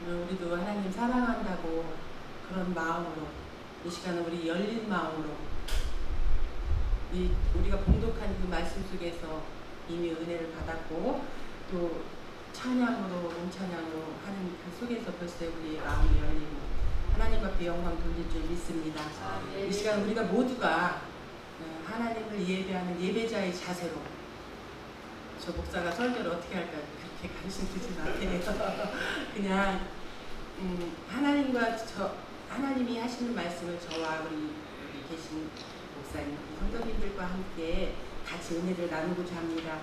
우리도 하나님 사랑한다고 그런 마음으로 이 시간은 우리 열린 마음으로 우리가 봉독한 그 말씀 속에서 이미 은혜를 받았고 또 찬양으로 몸찬양으로 하는 그 속에서 벌써 우리의 마음이 열리고 하나님 앞에 영광 돌릴 줄 믿습니다. 이 시간 우리가 모두가 하나님을 예배하는 예배자의 자세로 저 목사가 설교를 어떻게 할까 그렇게 관심 두지 마세요. 그냥 하나님이 하시는 말씀을 저와 우리 계신 목사님, 성도님들과 함께 같이 은혜를 나누고자 합니다.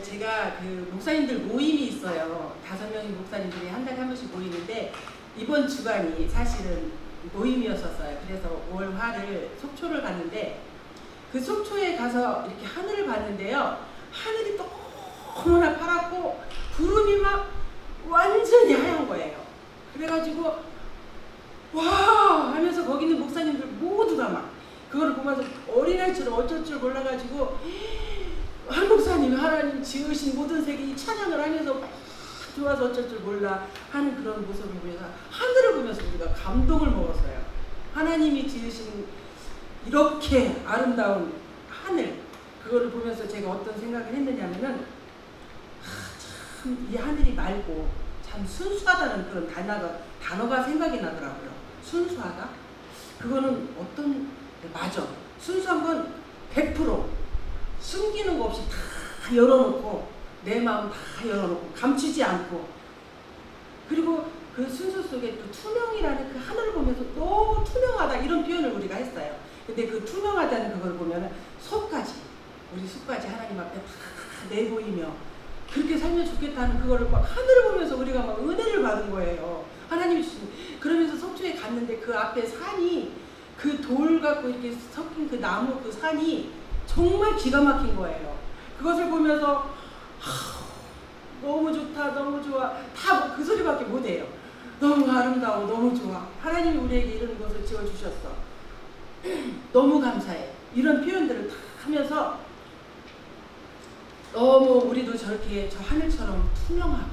제가 그 목사님들 모임이 있어요. 5명의 목사님들이 한 달에 한 번씩 모이는데 이번 주간이 사실은 모임이었었어요. 그래서 월화를 속초를 갔는데 그 속초에 가서 이렇게 하늘을 봤는데요. 하늘이 너무나 파랗고 구름이 막 완전히 하얀 거예요. 그래가지고 와 하면서 거기 있는 목사님들 모두가 막 그거를 보면서 어린아이처럼 어쩔 줄 몰라가지고 한 목사님 하나님 지으신 모든 색이 찬양을 하면서 막 좋아서 어쩔 줄 몰라 하는 그런 모습을 보면서 하늘을 보면서 우리가 감동을 먹었어요. 하나님이 지으신 이렇게 아름다운 하늘 그거를 보면서 제가 어떤 생각을 했느냐면은 참 이 하늘이 맑고 참 순수하다는 그런 단어가 생각이 나더라고요. 순수하다? 그거는 어떤 맞아. 순수한 건 100% 숨기는 거 없이 다 열어놓고 내 마음 다 열어놓고 감추지 않고 그리고 그 순수 속에 또 투명이라는 그 하늘을 보면서 너무 투명하다 이런 표현을 우리가 했어요. 근데 그 투명하다는 그걸 보면은 우리 속까지 하나님 앞에 다 내보이며 그렇게 살면 좋겠다는 그거를 막 하늘을 보면서 우리가 막 은혜를 받은 거예요. 하나님이 주신. 그러면서 속초에 갔는데 그 앞에 산이 그 돌 갖고 이렇게 섞인 그 나무 그 산이 정말 기가 막힌 거예요. 그것을 보면서 너무 좋다 너무 좋아 다 그 소리밖에 못해요. 너무 아름다워 너무 좋아 하나님이 우리에게 이런 것을 지어주셨어 너무 감사해 이런 표현들을 다 하면서 너무 우리도 저렇게 저 하늘처럼 투명하고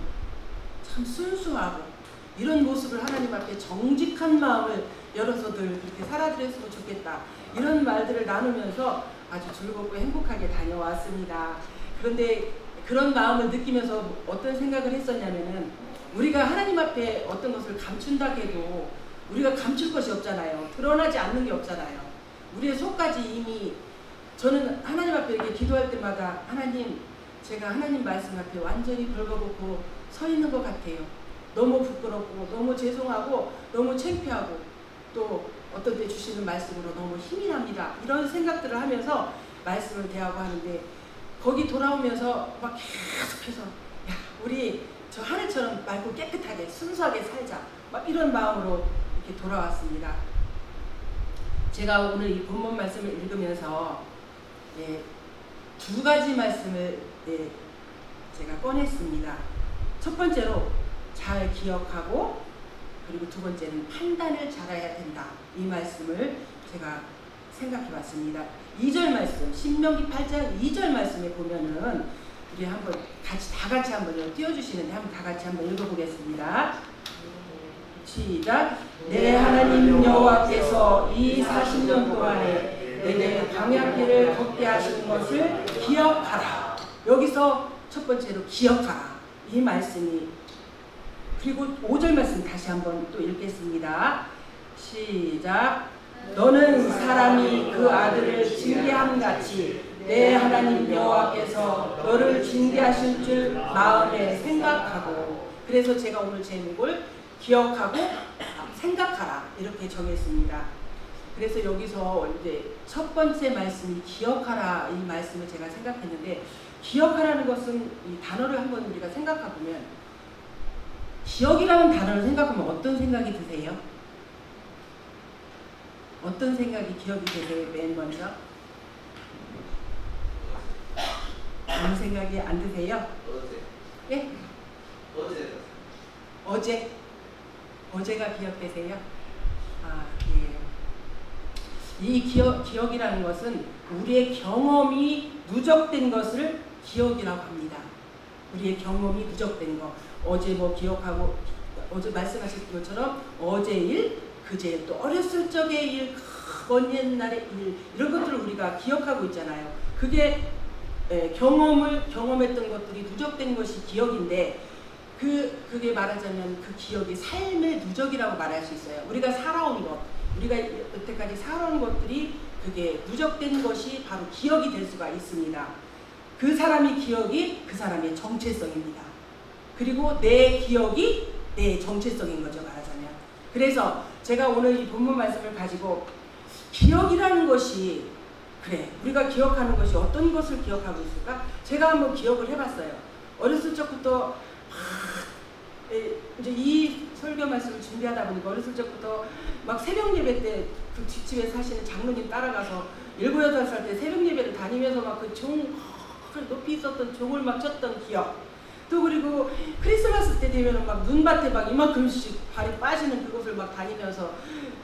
참 순수하고 이런 모습을 하나님 앞에 정직한 마음을 열어서 늘 그렇게 살아드렸으면 좋겠다 이런 말들을 나누면서 아주 즐겁고 행복하게 다녀왔습니다. 그런데 그런 마음을 느끼면서 어떤 생각을 했었냐면은 우리가 하나님 앞에 어떤 것을 감춘다 해도 우리가 감출 것이 없잖아요. 드러나지 않는 게 없잖아요. 우리의 속까지 이미 저는 하나님 앞에 이렇게 기도할 때마다 하나님 제가 하나님 말씀 앞에 완전히 벌거벗고 서 있는 것 같아요. 너무 부끄럽고 너무 죄송하고 너무 창피하고 또 어떤 때 주시는 말씀으로 너무 힘이 납니다. 이런 생각들을 하면서 말씀을 대하고 하는데 거기 돌아오면서 막 계속해서 야 우리 저 하늘처럼 맑고 깨끗하게 순수하게 살자 막 이런 마음으로 이렇게 돌아왔습니다. 제가 오늘 이 본문 말씀을 읽으면서 2가지 말씀을 제가 꺼냈습니다. 첫 번째로 잘 기억하고 그리고 2번째는 판단을 잘해야 된다. 이 말씀을 제가 생각해 봤습니다. 2절 말씀 신명기 8장 2절 말씀에 보면은 우리 한번 다 같이 한번 띄워주시는데 한번 다 같이 한번 읽어보겠습니다. 시작. 내 하나님 여호와께서 이 40년 동안에 내게 광야길을 걷게 하신 것을 기억하라. 여기서 첫 번째로 기억하라. 이 말씀이 그리고 5절 말씀 다시 한번 또 읽겠습니다. 시작. 너는 사람이 그 아들을 징계함 같이 내 하나님 여호와께서 너를 징계하실 줄 마음에 생각하고 그래서 제가 오늘 제목을 기억하고 생각하라 이렇게 정했습니다. 그래서 여기서 이제 첫 번째 말씀이 기억하라 이 말씀을 제가 생각했는데 기억하라는 것은 이 단어를 한번 우리가 생각해 보면 기억이라는 단어를 생각하면 어떤 생각이 드세요? 어떤 생각이 기억이 되세요? 맨 먼저? 아무 생각이 안 드세요? 어제. 예? 어제. 어제가 기억되세요? 아, 예. 이 기억이라는 것은 우리의 경험이 누적된 것을 기억이라고 합니다. 우리의 경험이 누적된 거. 어제 뭐 기억하고 어제 말씀하신 것처럼 어제 일, 그제 일, 또 어렸을 적의 일, 먼 옛날의 일, 이런 것들을 우리가 기억하고 있잖아요. 그게 경험했던 것들이 누적된 것이 기억인데, 그게 말하자면 그 기억이 삶의 누적이라고 말할 수 있어요. 우리가 살아온 것, 우리가 여태까지 살아온 것들이 그게 누적된 것이 바로 기억이 될 수가 있습니다. 그 사람의 기억이 그 사람의 정체성입니다. 그리고 내 기억이 내 정체성인 거죠, 말하자면. 그래서 제가 오늘 이 본문 말씀을 가지고 기억이라는 것이, 그래, 우리가 기억하는 것이 어떤 것을 기억하고 있을까? 제가 한번 기억을 해봤어요. 어렸을 적부터 이제 이 설교 말씀을 준비하다 보니까 어렸을 적부터 막 새벽 예배 때 그 뒷집에 사시는 장로님 따라가서 7, 8살 때 새벽 예배를 다니면서 막 그 종, 높이 있었던 종을 막 쳤던 기억. 또 그리고 크리스마스 때 되면은 막 눈밭에 막 이만큼씩 발이 빠지는 그곳을 막 다니면서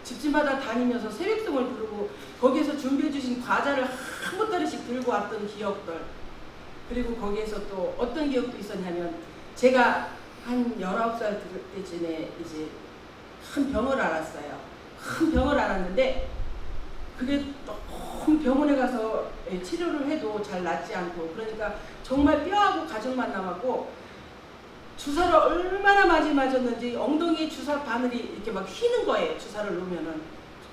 집집마다 다니면서 새벽송을 부르고 거기에서 준비해 주신 과자를 한 보따리씩 들고 왔던 기억들. 그리고 거기에서 또 어떤 기억도 있었냐면, 제가 한 19살 때쯤에 이제 큰 병을 앓았어요. 큰 병을 앓았는데 그게 너무 병원에 가서 치료를 해도 잘 낫지 않고, 그러니까 정말 뼈하고 가죽만 남았고, 주사를 얼마나 많이 맞았는지 엉덩이에 주사 바늘이 이렇게 막 휘는 거예요. 주사를 놓으면은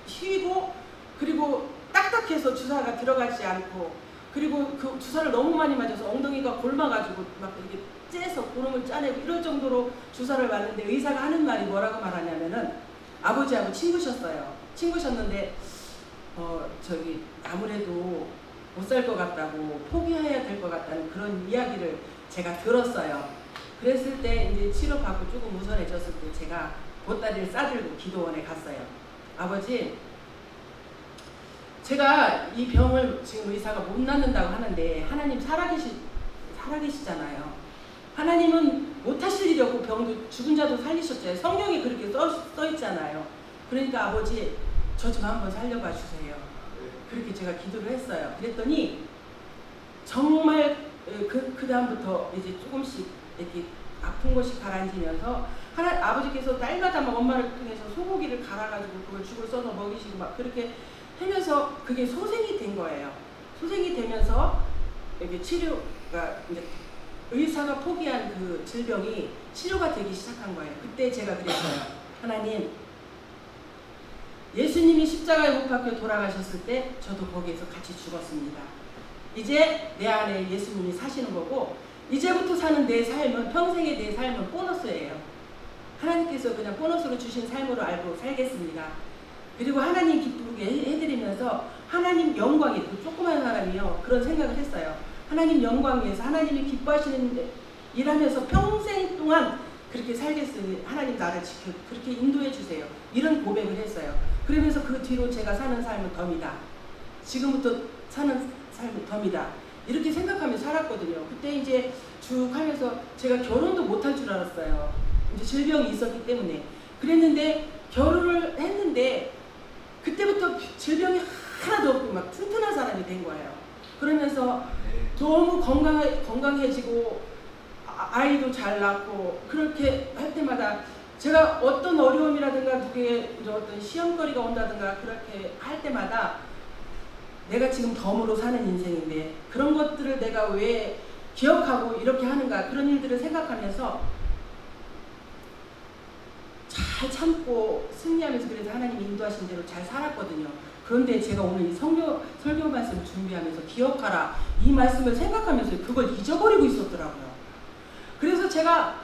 휘고, 그리고 딱딱해서 주사가 들어가지 않고, 그리고 그 주사를 너무 많이 맞아서 엉덩이가 골마가지고 막 이렇게 째서 고름을 짜내고 이럴 정도로 주사를 맞는데, 의사가 하는 말이 뭐라고 말하냐면은, 아버지하고 친구셨는데 아무래도 못 살 것 같다고, 포기해야 될 것 같다는 그런 이야기를 제가 들었어요. 그랬을 때 이제 치료받고 조금 우선해졌을 때 제가 보따리를 싸들고 기도원에 갔어요. 아버지, 제가 이 병을 지금 의사가 못 낫는다고 하는데 하나님 살아계시잖아요. 하나님은 못하실 일이 없고 병도 죽은 자도 살리셨잖아요. 성경에 그렇게 써 있잖아요. 그러니까 아버지, 저 좀 한번 살려봐 주세요. 그렇게 제가 기도를 했어요. 그랬더니 정말 그 다음부터 이제 조금씩 이렇게 아픈 것이 가라앉으면서 아버지께서 날마다 막 엄마를 통해서 소고기를 갈아가지고 그걸 죽을 써서 먹이시고 막 그렇게 하면서 그게 소생이 된 거예요. 소생이 되면서 이게 치료가 이제 의사가 포기한 그 질병이 치료가 되기 시작한 거예요. 그때 제가 그랬어요. 하나님, 예수님이 십자가에 못 박혀 돌아가셨을 때 저도 거기에서 같이 죽었습니다. 이제 내 안에 예수님이 사시는 거고, 이제부터 사는 내 삶은, 평생의 내 삶은 보너스예요. 하나님께서 그냥 보너스로 주신 삶으로 알고 살겠습니다. 그리고 하나님 기쁘게 해드리면서 하나님 영광이, 그 조그만 사람이요, 그런 생각을 했어요. 하나님 영광 위해서 하나님이 기뻐하시는 일하면서 평생 동안 그렇게 살겠으니 하나님 나를 지켜, 그렇게 인도해 주세요. 이런 고백을 했어요. 그러면서 그 뒤로 제가 사는 삶은 덤이다. 지금부터 사는 삶은 덤이다. 이렇게 생각하면서 살았거든요. 그때 이제 쭉 하면서 제가 결혼도 못할 줄 알았어요. 이제 질병이 있었기 때문에. 그랬는데 결혼을 했는데 그때부터 질병이 하나도 없고 막 튼튼한 사람이 된 거예요. 그러면서 너무 건강해지고 아이도 잘 낳고, 그렇게 할 때마다 제가 어떤 어려움이라든가 누구의 어떤 시험거리가 온다든가 그렇게 할 때마다 내가 지금 덤으로 사는 인생인데 그런 것들을 내가 왜 기억하고 이렇게 하는가, 그런 일들을 생각하면서 잘 참고 승리하면서 그래서 하나님 인도하신 대로 잘 살았거든요. 그런데 제가 오늘 이 설교 말씀을 준비하면서 기억하라, 이 말씀을 생각하면서 그걸 잊어버리고 있었더라고요. 그래서 제가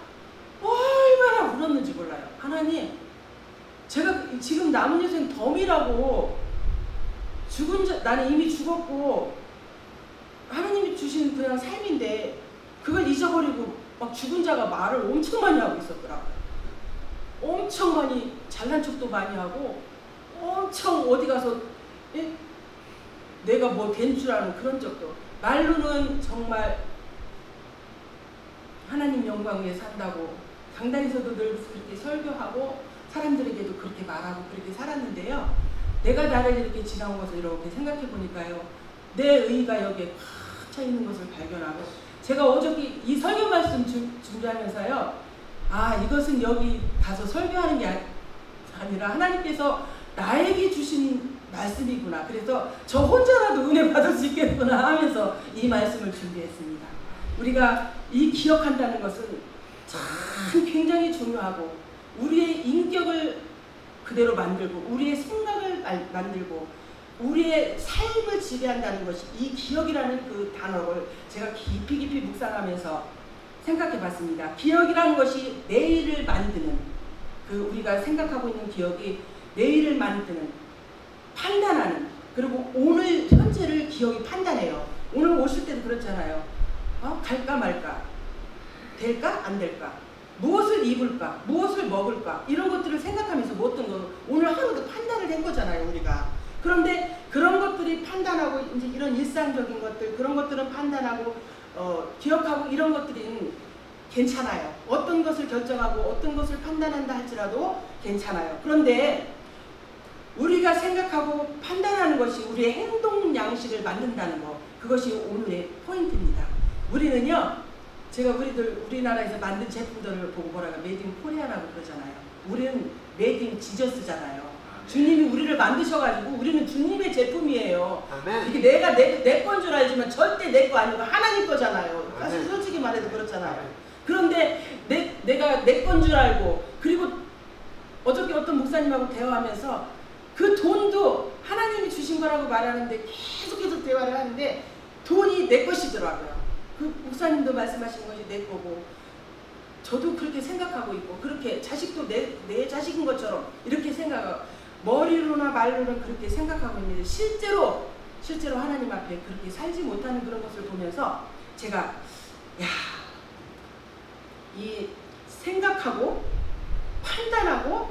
얼마나 울었는지 몰라요. 하나님, 제가 지금 남은 인생 덤이라고, 나는 이미 죽었고 하나님이 주신 그냥 삶인데 그걸 잊어버리고 막 죽은 자가 말을 엄청 많이 하고 있었더라고요. 엄청 많이 잘난 척도 많이 하고 엄청 어디 가서 내가 뭐 된 줄 아는 그런 적도, 말로는 정말 하나님 영광 위에 산다고 강단에서도 늘 그렇게 설교하고 사람들에게도 그렇게 말하고 그렇게 살았는데요. 내가 나를 이렇게 지나온 것을 이렇게 생각해 보니까요, 내 의가 여기에 꽉 차 있는 것을 발견하고, 제가 어저께 이 설교 말씀 준비하면서요, 아, 이것은 여기 가서 설교하는 게 아니라 하나님께서 나에게 주신 말씀이구나. 그래서 저 혼자라도 은혜 받을 수 있겠구나 하면서 이 말씀을 준비했습니다. 우리가 이 기억한다는 것은 참 굉장히 중요하고 우리의 인격을 그대로 만들고 우리의 생각을 만들고 우리의 삶을 지배한다는 것이 이 기억이라는 그 단어를 제가 깊이 묵상하면서 생각해 봤습니다. 기억이라는 것이 내일을 만드는 그 우리가 생각하고 있는 기억이 내일을 만드는 판단하는 그리고 오늘 현재를 기억이 판단해요. 오늘 오실 때도 그렇잖아요. 갈까 말까 될까 안 될까 무엇을 입을까 무엇을 먹을까 이런 것들을 생각하면서 뭐 어떤 거 오늘 하루도 판단을 한 거잖아요 우리가. 그런데 그런 것들이 판단하고 이제 이런 일상적인 것들 그런 것들은 판단하고 기억하고 이런 것들은 괜찮아요. 어떤 것을 결정하고 어떤 것을 판단한다 할지라도 괜찮아요. 그런데 우리가 생각하고 판단하는 것이 우리의 행동 양식을 만든다는 거 그것이 오늘의 포인트입니다. 우리는요 제가 우리나라에서 만든 제품들을 보고 뭐라고 메이드 인 코리아라고 그러잖아요. 우리는 메이드 인 지저스잖아요. 주님이 우리를 만드셔가지고 우리는 주님의 제품이에요. 아멘. 이게 내가 내 건 줄 알지만 절대 내 거 아니고 하나님 거잖아요. 사실 솔직히 말해도 그렇잖아요. 그런데 내가 내 건 줄 알고 그리고 어저께 어떤 목사님하고 대화하면서 그 돈도 하나님이 주신 거라고 말하는데 계속 대화를 하는데 돈이 내 것이더라고요. 그 목사님도 말씀하신 것이 내 거고 저도 그렇게 생각하고 있고 그렇게 자식도 내 자식인 것처럼 이렇게 생각하고 머리로나 말로는 그렇게 생각하고 있는데 실제로 하나님 앞에 그렇게 살지 못하는 그런 것을 보면서 제가 이 생각하고 판단하고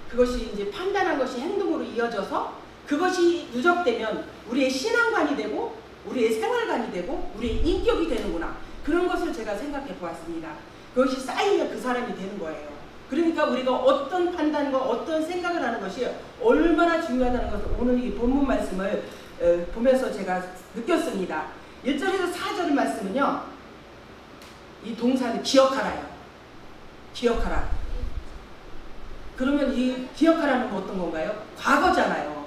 그것이 이제 판단한 것이 행동으로 이어져서 그것이 누적되면 우리의 신앙관이 되고 우리의 생활관이 되고 우리의 인격이 되는구나. 그런 것을 제가 생각해 보았습니다. 그것이 쌓이면 그 사람이 되는 거예요. 그러니까 우리가 어떤 판단과 어떤 생각을 하는 것이 얼마나 중요하다는 것을 오늘 이 본문 말씀을 보면서 제가 느꼈습니다. 1절에서 4절 말씀은요. 이 동사는 기억하라요. 기억하라. 그러면 이 기억하라는 건 어떤 건가요? 과거잖아요.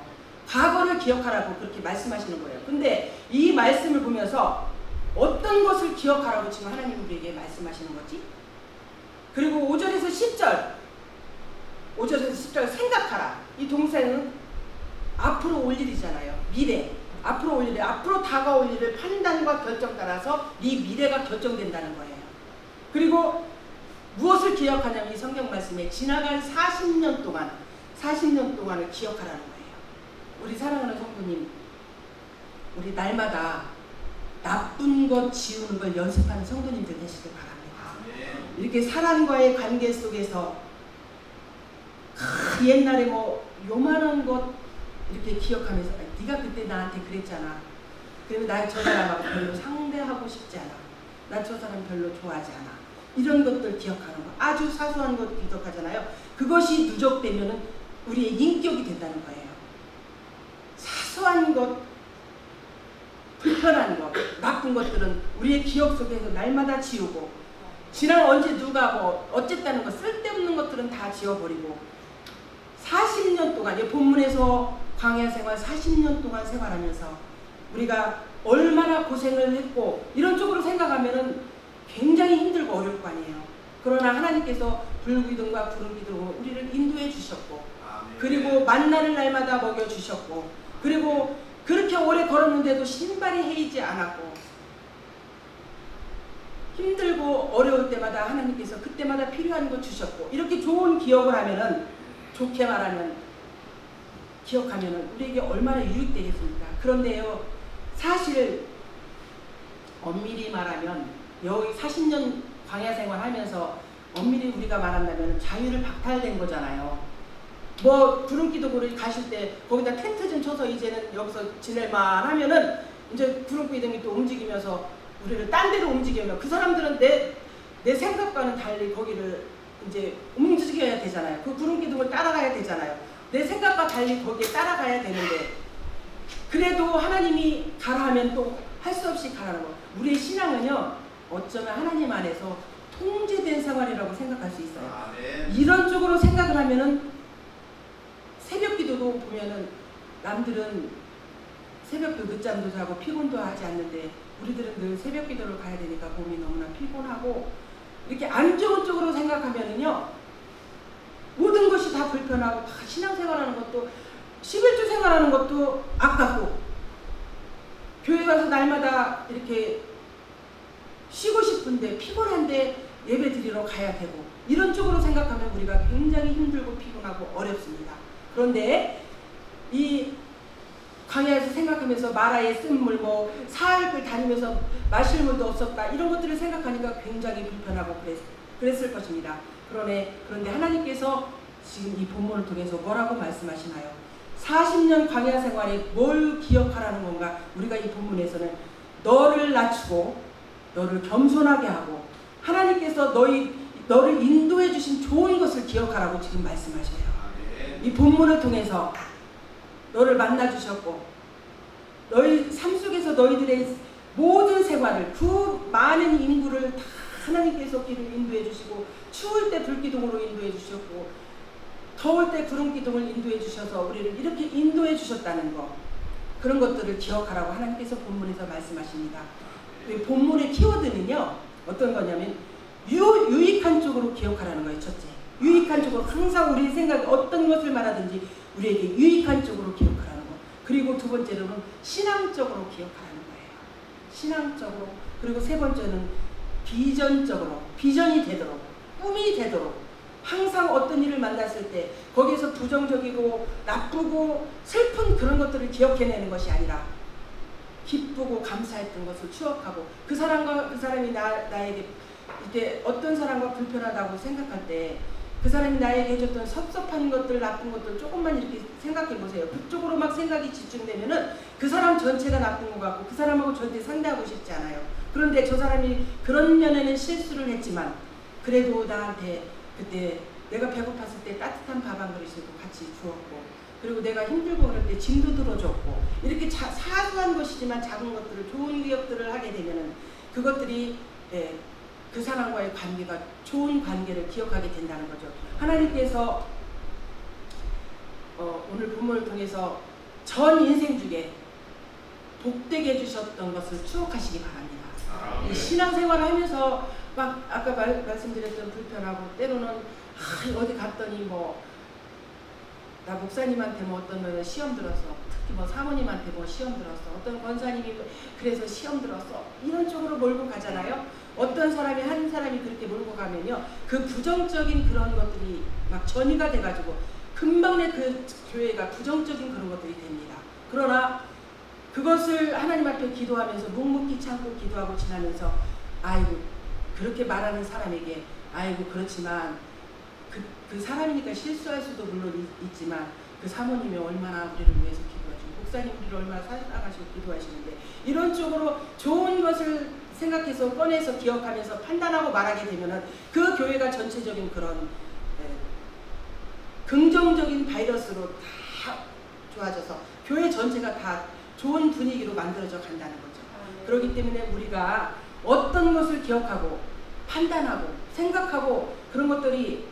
과거를 기억하라고 그렇게 말씀하시는 거예요. 근데 이 말씀을 보면서 어떤 것을 기억하라고 지금 하나님 우리에게 말씀하시는 거지? 그리고 5절에서 10절 생각하라. 이 동사는 앞으로 올 일이잖아요. 미래. 앞으로 올 일, 앞으로 다가올 일을 판단과 결정 따라서 네 미래가 결정된다는 거예요. 그리고 무엇을 기억하냐면 이 성경 말씀에 지나간 40년 동안을 기억하라는 거예요. 우리 사랑하는 성도님, 우리 날마다 나쁜 것 지우는 걸 연습하는 성도님들 되시길 바랍니다. 이렇게 사람과의 관계 속에서 옛날에 뭐 요만한 것 이렇게 기억하면서 네가 그때 나한테 그랬잖아. 그러면 나 저 사람하고 별로 상대하고 싶지 않아. 나 저 사람 별로 좋아하지 않아. 이런 것들 기억하는 거. 아주 사소한 것 기억하잖아요. 그것이 누적되면은 우리의 인격이 된다는 거예요. 사소한 것, 불편한 것, 나쁜 것들은 우리의 기억 속에서 날마다 지우고 지난 언제 누가 뭐 어쨌다는 거 쓸데없는 것들은 다 지워버리고 40년 동안 이 본문에서 광야 생활 40년 동안 생활하면서 우리가 얼마나 고생을 했고 이런 쪽으로 생각하면은 굉장히 힘들고 어려울 거 아니에요. 그러나 하나님께서 불기둥과 푸른 기둥으로 우리를 인도해 주셨고 그리고 만나는 날마다 먹여 주셨고 그리고 그렇게 오래 걸었는데도 신발이 헤이지 않았고 힘들고 어려울 때마다 하나님께서 그때마다 필요한 거 주셨고 이렇게 좋은 기억을 하면은 좋게 말하면 기억하면은 우리에게 얼마나 유익되겠습니까? 그런데요 사실 엄밀히 말하면 여기 40년 광야 생활하면서 엄밀히 우리가 말한다면 자유를 박탈된 거잖아요. 뭐 구름기둥으로 가실 때 거기다 텐트 좀 쳐서 이제는 여기서 지낼만 하면은 이제 구름기둥이 또 움직이면서 우리를 딴 데로 움직이면 그 사람들은 내 생각과는 달리 거기를 이제 움직여야 되잖아요. 그 구름기둥을 따라가야 되잖아요. 내 생각과 달리 거기에 따라가야 되는데 그래도 하나님이 가라 하면 또 할 수 없이 가라는 거. 우리의 신앙은요 어쩌면 하나님 안에서 통제된 생활이라고 생각할 수 있어요. 아, 네. 이런 쪽으로 생각을 하면은 새벽 기도도 보면은 남들은 새벽도 늦잠도 자고 피곤도 하지 않는데 우리들은 늘 새벽 기도를 가야 되니까 몸이 너무나 피곤하고 이렇게 안 좋은 쪽으로 생각하면은요 모든 것이 다 불편하고 다 신앙생활하는 것도 11주 생활하는 것도 아깝고 교회 가서 날마다 이렇게 쉬고 싶은데 피곤한데 예배 드리러 가야 되고 이런 쪽으로 생각하면 우리가 굉장히 힘들고 피곤하고 어렵습니다. 그런데 이 광야에서 생각하면서 마라에 쓴 물, 뭐 사흘을 다니면서 마실 물도 없었다 이런 것들을 생각하니까 굉장히 불편하고 그랬을 것입니다. 그런데 하나님께서 지금 이 본문을 통해서 뭐라고 말씀하시나요? 40년 광야 생활에 뭘 기억하라는 건가? 우리가 이 본문에서는 너를 낮추고 너를 겸손하게 하고 하나님께서 너를 인도해 주신 좋은 것을 기억하라고 지금 말씀하셔요. 이 본문을 통해서 너를 만나 주셨고 너희 삶 속에서 너희들의 모든 생활을 그 많은 인구를 다 하나님께서 길을 인도해 주시고 추울 때 불기둥으로 인도해 주셨고 더울 때 구름기둥을 인도해 주셔서 우리를 이렇게 인도해 주셨다는 것 그런 것들을 기억하라고 하나님께서 본문에서 말씀하십니다. 본문의 키워드는요 어떤 거냐면 유익한 쪽으로 기억하라는 거예요. 첫째 유익한 쪽으로 항상 우리의 생각이 어떤 것을 말하든지 우리에게 유익한 쪽으로 기억하라는 거. 그리고 두 번째로는 신앙적으로 기억하라는 거예요. 신앙적으로. 그리고 세 번째는 비전적으로 비전이 되도록 꿈이 되도록 항상 어떤 일을 만났을 때 거기에서 부정적이고 나쁘고 슬픈 그런 것들을 기억해내는 것이 아니라 기쁘고 감사했던 것을 추억하고 그 사람과 그 사람이 나에게 이게 어떤 사람과 불편하다고 생각할 때 그 사람이 나에게 해줬던 섭섭한 것들 나쁜 것들 조금만 이렇게 생각해 보세요. 그쪽으로 막 생각이 집중되면은 그 사람 전체가 나쁜 것 같고 그 사람하고 절대 상대하고 싶지 않아요. 그런데 저 사람이 그런 면에는 실수를 했지만 그래도 나한테 그때 내가 배고팠을 때 따뜻한 밥 한 그릇도 같이 주었고 그리고 내가 힘들고 그럴 때 짐도 들어줬고 이렇게 사소한 것이지만 작은 것들을 좋은 기억들을 하게 되면은 그것들이 그 사람과의 관계가 좋은 관계를 기억하게 된다는 거죠. 하나님께서 오늘 본문을 통해서 전 인생 중에 복되게 해주셨던 것을 추억하시기 바랍니다. 이 신앙생활을 하면서 막 아까 말씀드렸던 불편하고 때로는 어디 갔더니 나 목사님한테 어떤 면 시험 들었어. 특히 사모님한테 시험 들었어. 어떤 권사님이 그래서 시험 들었어. 이런 쪽으로 몰고 가잖아요. 어떤 사람이 한 사람이 그렇게 몰고 가면요. 그 부정적인 그런 것들이 막 전이가 돼가지고 금방 그 교회가 부정적인 그런 것들이 됩니다. 그러나 그것을 하나님 앞에 기도하면서 묵묵히 참고 기도하고 지나면서 아이고 그렇게 말하는 사람에게 아이고 그렇지만 그 사람이니까 실수할 수도 물론 있지만 그 사모님이 얼마나 우리를 위해서 기도하시고 목사님 우리를 얼마나 사랑하시고 기도하시는데 이런 쪽으로 좋은 것을 생각해서 꺼내서 기억하면서 판단하고 말하게 되면은 그 교회가 전체적인 그런 긍정적인 바이러스로 다 좋아져서 교회 전체가 다 좋은 분위기로 만들어져 간다는 거죠. 그렇기 때문에 우리가 어떤 것을 기억하고 판단하고 생각하고 그런 것들이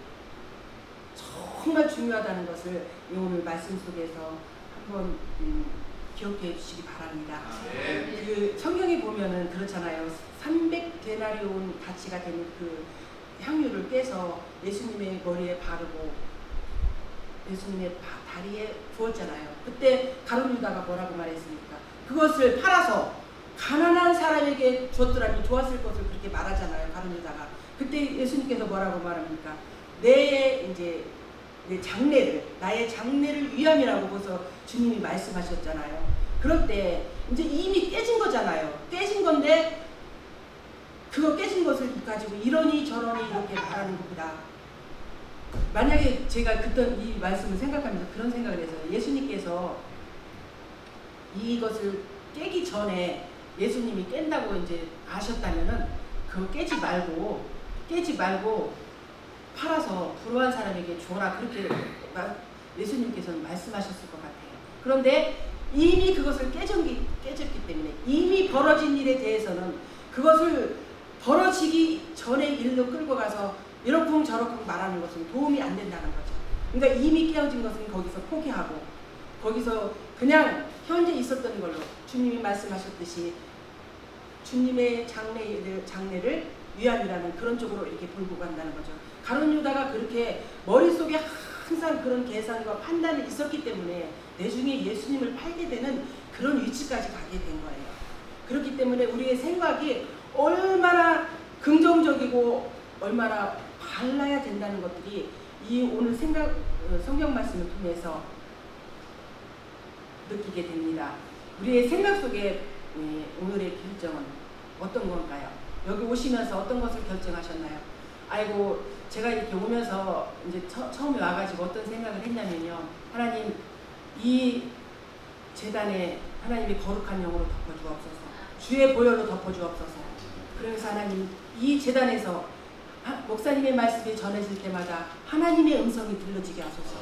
정말 중요하다는 것을 오늘 말씀 속에서 한번 기억해 주시기 바랍니다. 그 성경에 보면은 그렇잖아요. 300데나리온 가치가 되는 그 향유를 빼서 예수님의 머리에 바르고 예수님의 다리에 부었잖아요. 그때 가룟 유다가 뭐라고 말했습니까? 그것을 팔아서 가난한 사람에게 줬더라면 좋았을 것을 그렇게 말하잖아요. 가룟 유다가. 그때 예수님께서 뭐라고 말합니까? 내 장례를 나의 장례를 위함이라고 벌써 주님이 말씀하셨잖아요. 그럴 때 이제 이미 깨진 거잖아요. 깨진 건데 그거 깨진 것을 가지고 이러니 저러니 이렇게 말하는 겁니다. 만약에 제가 그때 이 말씀을 생각하면서 그런 생각을 해서 예수님께서 이것을 깨기 전에 예수님이 깬다고 이제 아셨다면은 그거 깨지 말고 팔아서 불우한 사람에게 줘라 그렇게 예수님께서는 말씀하셨을 것 같아요. 그런데 이미 그것을 깨졌기 때문에 이미 벌어진 일에 대해서는 그것을 벌어지기 전에 일로 끌고 가서 이러쿵 저러쿵 말하는 것은 도움이 안 된다는 거죠. 그러니까 이미 깨어진 것은 거기서 포기하고 거기서 그냥 현재 있었던 걸로 주님이 말씀하셨듯이 주님의 장례를 위함이라는 그런 쪽으로 이렇게 몰고 간다는 거죠. 가룟 유다가 그렇게 머릿속에 항상 그런 계산과 판단이 있었기 때문에 내중에 예수님을 팔게 되는 그런 위치까지 가게 된 거예요. 그렇기 때문에 우리의 생각이 얼마나 긍정적이고 얼마나 발라야 된다는 것들이 이 오늘 성경 말씀을 통해서 느끼게 됩니다. 우리의 생각 속에 오늘의 결정은 어떤 건가요? 여기 오시면서 어떤 것을 결정하셨나요? 아이고 제가 이렇게 오면서 이제 처음에 와가지고 어떤 생각을 했냐면요. 하나님 이 재단에 하나님이 거룩한 영으로 덮어주옵소서. 주의 보혈로 덮어주옵소서. 그래서 하나님 이 재단에서 목사님의 말씀이 전해질 때마다 하나님의 음성이 들려지게 하소서.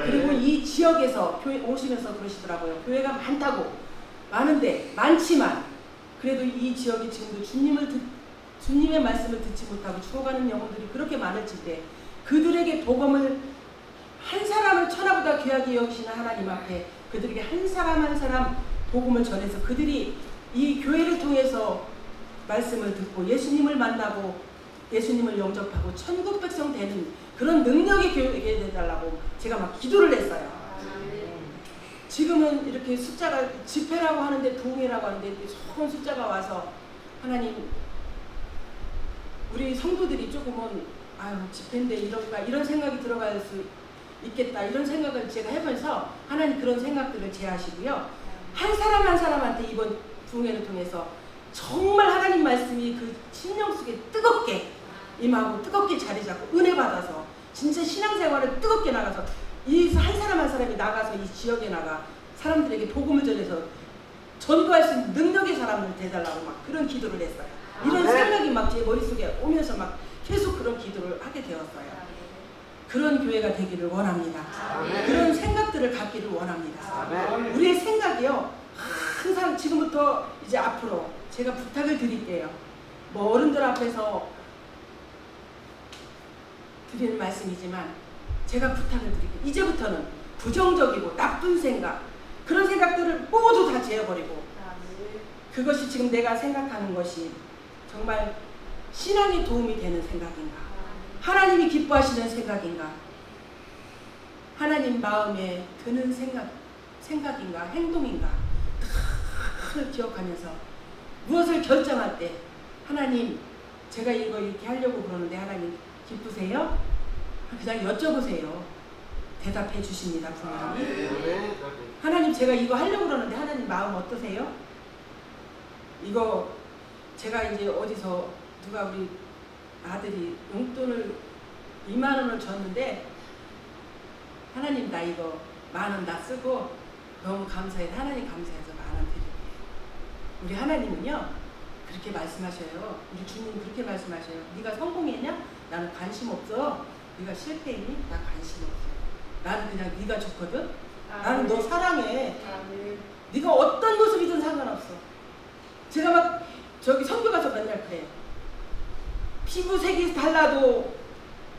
그리고 이 지역에서 교회 오시면서 그러시더라고요. 교회가 많은데 많지만 그래도 이 지역이 지금도 주님의 말씀을 듣지 못하고 죽어가는 영혼들이 그렇게 많을지 때 그들에게 복음을 한 사람을 천하보다 귀하게 여기시는 하나님 앞에 그들에게 한 사람 한 사람 복음을 전해서 그들이 이 교회를 통해서 말씀을 듣고 예수님을 만나고 예수님을 영접하고 천국 백성 되는 그런 능력의 교회가 되달라고 제가 막 기도를 했어요. 지금은 이렇게 숫자가 집회라고 하는데 부흥회라고 하는데 적은 숫자가 와서 하나님 우리 성도들이 조금은 아유 집회인데 이런가 이런 생각이 들어갈 수 있겠다 이런 생각을 제가 해보면서 하나님 그런 생각들을 제하시고요. 한 사람 한 사람한테 이번 부흥회를 통해서 정말 하나님 말씀이 그 심령 속에 뜨겁게 임하고 뜨겁게 자리 잡고 은혜 받아서 진짜 신앙생활을 뜨겁게 나가서 이 한 사람 한 사람이 나가서 이 지역에 나가 사람들에게 복음을 전해서 전도할 수 있는 능력의 사람을 대달라고 막 그런 기도를 했어요. 이런 생각이 막 제 머릿속에 오면서 막 계속 그런 기도를 하게 되었어요. 그런 교회가 되기를 원합니다. 그런 생각들을 갖기를 원합니다. 우리의 생각이요 항상 지금부터 이제 앞으로 제가 부탁을 드릴게요. 뭐 어른들 앞에서 드리는 말씀이지만 제가 부탁을 드릴게요. 이제부터는 부정적이고 나쁜 생각 그런 생각들을 모두 다 제어버리고 그것이 지금 내가 생각하는 것이 정말 신앙에 도움이 되는 생각인가 하나님이 기뻐하시는 생각인가 하나님 마음에 드는 생각인가 행동인가 다 기억하면서 무엇을 결정할 때 하나님 제가 이거 이렇게 하려고 그러는데 하나님 기쁘세요? 그냥 여쭤보세요. 대답해 주십니다. 분명히. 하나님 제가 이거 하려고 그러는데 하나님 마음 어떠세요? 이거 제가 이제 어디서 누가 우리 아들이 용돈을 2만 원을 줬는데 하나님 나 이거 10,000원 다 쓰고 너무 감사해. 하나님 감사해서 10,000원 드릴게요. 우리 하나님은요 그렇게 말씀하셔요. 우리 주님 그렇게 말씀하셔요. 네가 성공했냐? 나는 관심 없어. 네가 실패했니? 나 관심 없어. 나는 그냥 네가 좋거든. 나는 너 사랑해. 네가 어떤 모습이든 상관없어. 제가 막 저기 선교 가서 맨날 그래. 피부색이 달라도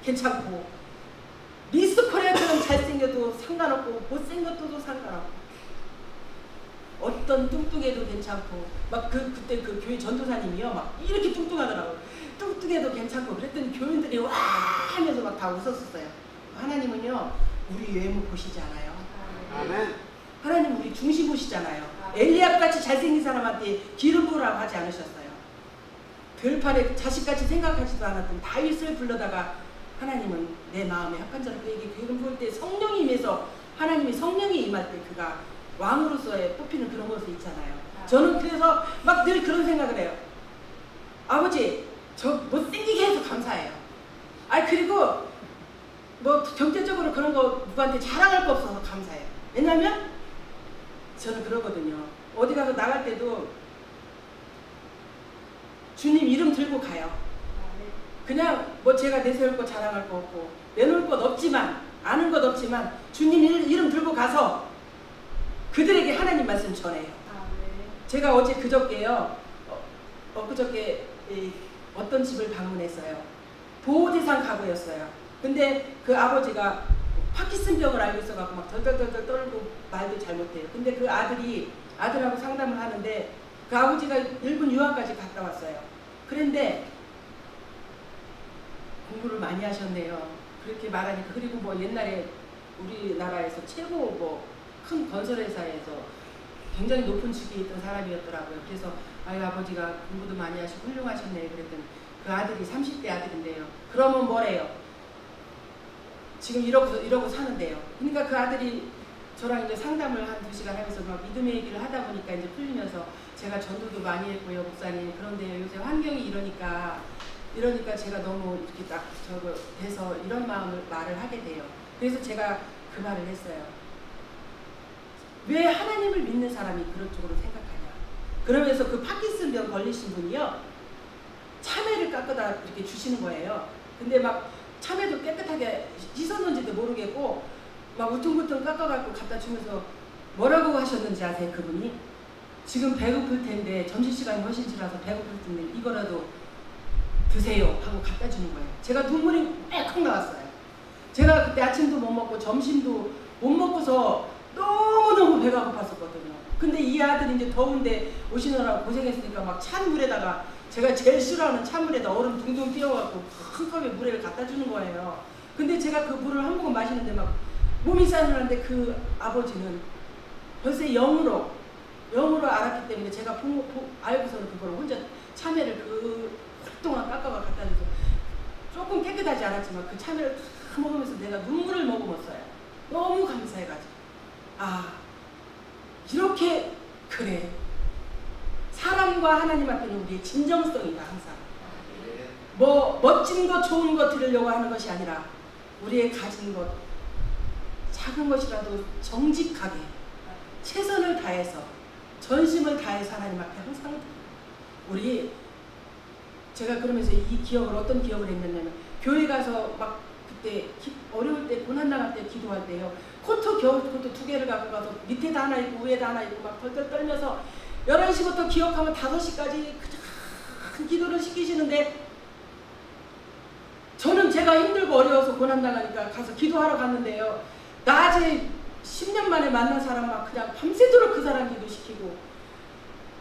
괜찮고 미스 코리아처럼 잘생겨도 상관없고 못생겨도 상관없고 어떤 뚱뚱해도 괜찮고 막 그때 그 교회 전도사님이요 막 이렇게 뚱뚱하더라고. 뚱뚱해도 괜찮고 그랬더니 교인들이 와 하면서 막 다 웃었었어요. 하나님은요 우리 외모 보시지 않아요. 아멘. 하나님 우리 중심 보시잖아요. 엘리압같이 잘생긴 사람한테 기름 부으라고 하지 않으셨어요. 들판에 자식같이 생각하지도 않았던 다윗을 불러다가 하나님은 내 마음에 합한 자를 그에게 기름 부을 때 성령이 임해서 하나님이 성령이 임할 때 그가 왕으로서의 뽑히는 그런 모습이 있잖아요. 저는 그래서 막 늘 그런 생각을 해요. 아버지 저 못생기게 해서 감사해요. 그리고 뭐 경제적으로 그런 거 누구한테 자랑할 거 없어서 감사해요. 왜냐면 저는 그러거든요. 어디 가서 나갈 때도 주님 이름 들고 가요. 그냥 뭐 제가 내세울 거 자랑할 거 없고 내놓을 것 없지만 아는 것 없지만 주님 이름 들고 가서 그들에게 하나님 말씀 전해요. 제가 어제 그저께요. 엊그저께 어떤 집을 방문했어요. 보호대상 가구였어요. 근데 그 아버지가 파킨슨병을 앓고 있어갖고 막 덜덜덜덜 떨고 말도 잘 못해요. 근데 그 아들하고 상담을 하는데 그 아버지가 일본 유학까지 갔다 왔어요. 그런데 공부를 많이 하셨네요. 그렇게 말하니까. 그리고 뭐 옛날에 우리나라에서 최고 뭐 큰 건설회사에서 굉장히 높은 직위에 있던 사람이었더라고요. 그래서 아유 아버지가 공부도 많이 하시고 훌륭하셨네요. 그랬더니 그 아들이 30대 아들인데요. 그러면 뭐래요? 지금 이러고 사는데요. 그러니까 그 아들이 저랑 이제 상담을 한 2시간 하면서 막 믿음의 얘기를 하다 보니까 이제 풀리면서 제가 전도도 많이 했고요, 목사님. 그런데 요새 환경이 이러니까 제가 너무 이렇게 딱 저거 돼서 이런 말을 하게 돼요. 그래서 제가 그 말을 했어요. 왜 하나님을 믿는 사람이 그런 쪽으로 생각하냐. 그러면서 그 파킨슨병 걸리신 분이요. 참외를 깎아다 이렇게 주시는 거예요. 근데 막 참외도 깨끗하게 씻었는지도 모르겠고 막 울퉁불퉁 깎아갖고 갖다 주면서 뭐라고 하셨는지 아세요? 그분이? 지금 배고플 텐데 점심시간이 훨씬 지나서 배고플 텐데 이거라도 드세요 하고 갖다 주는 거예요. 제가 눈물이 빽 나왔어요. 제가 그때 아침도 못 먹고 점심도 못 먹고서 너무너무 배가 고팠었거든요. 근데 이 아들이 이제 더운데 오시느라고 고생했으니까 막 찬 물에다가 제가 제일 싫어하는 찬물에다 얼음 둥둥 띄워갖고 큰 컵에 물을 갖다 주는 거예요. 근데 제가 그 물을 한 모금 마시는데 막 몸이 싸늘한데 그 아버지는 벌써 영으로 알았기 때문에 제가 알고서는 그걸 혼자 참외를 그 오랫동안 깎아가 갖다 줘서 조금 깨끗하지 않았지만 그 참외를 다 먹으면서 내가 눈물을 머금었어요. 너무 감사해가지고. 아, 이렇게 그래. 사람과 하나님 앞에는 우리의 진정성이다. 항상 뭐 멋진 것 좋은 것 들으려고 하는 것이 아니라 우리의 가진 것 작은 것이라도 정직하게 최선을 다해서 전심을 다해서 하나님 앞에 항상 제가 그러면서 이 기억을 어떤 기억을 했냐면 교회 가서 막 그때 어려울 때 고난당할 때 기도할 때요. 겨울 코트 2개를 갖고 가서 밑에도 하나 있고 위에도 하나 있고 막 덜덜 떨면서 11시부터 기억하면 5시까지 큰 기도를 시키시는데 저는 제가 힘들고 어려워서 고난당하니까 가서 기도하러 갔는데요. 낮에 10년 만에 만난 사람 막 그냥 밤새도록 그 사람 기도시키고